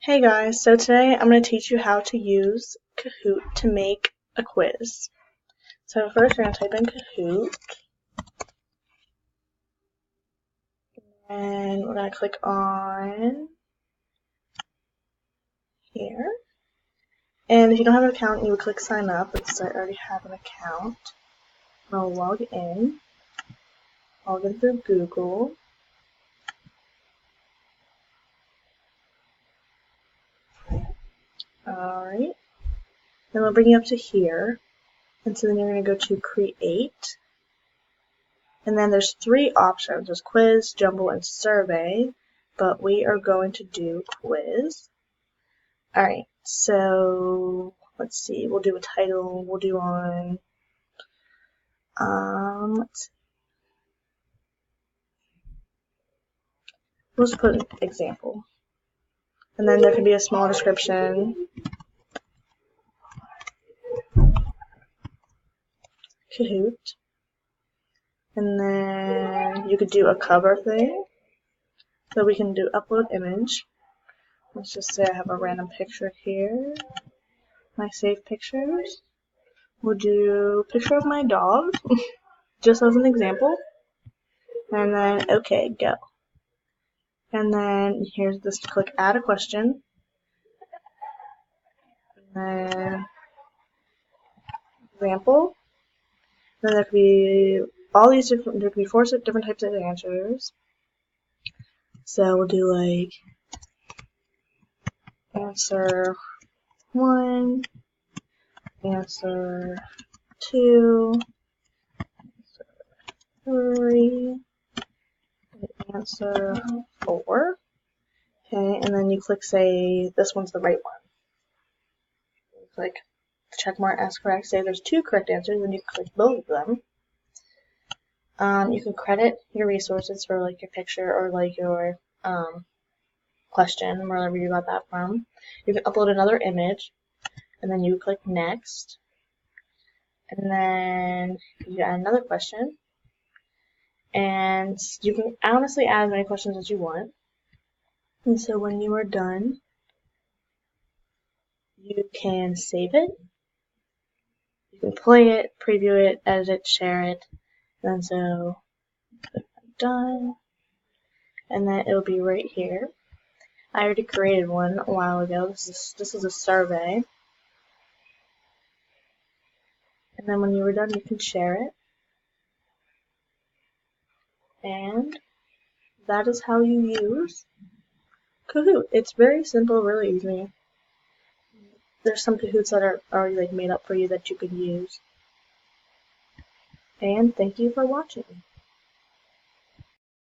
Hey guys, so today I'm going to teach you how to use Kahoot to make a quiz. So first we're going to type in Kahoot, and we're going to click on here. And if you don't have an account, you would click sign up, because I already have an account. I'll log in through Google. Alright, then we'll bring you up to here, and so then you're going to go to create. And then there's three options. There's quiz, jumble, and survey, but we are going to do quiz. Alright, so let's see, we'll do a title, we'll do on, let's see. We'll just put an example. And then there can be a small description. Kahoot. And then you could do a cover thing. So we can do upload image. Let's just say I have a random picture here. My saved pictures. We'll do picture of my dog, just as an example. And then, okay, go. And then here's this to click add a question. And then example. Then there could be all these different, there could be 4 different types of answers. So we'll do like answer 1, answer 2, answer 3, answer 4. Okay, and then you click say this one's the right one. You click check mark as correct. Say there's 2 correct answers, and you click both of them. You can credit your resources for like your picture or like your question, wherever you got that from. You can upload another image, and then you click next, and then you add another question, and you can honestly add as many questions as you want. And so when you are done, you can save it, you can play it, preview it, edit it, share it, and then so click done, and then it'll be right here. I already created one a while ago. This is a survey. And then when you were done, you can share it. And that is how you use Kahoot. It's very simple, really easy. There's some Kahoots that are already like made up for you that you can use. And thank you for watching.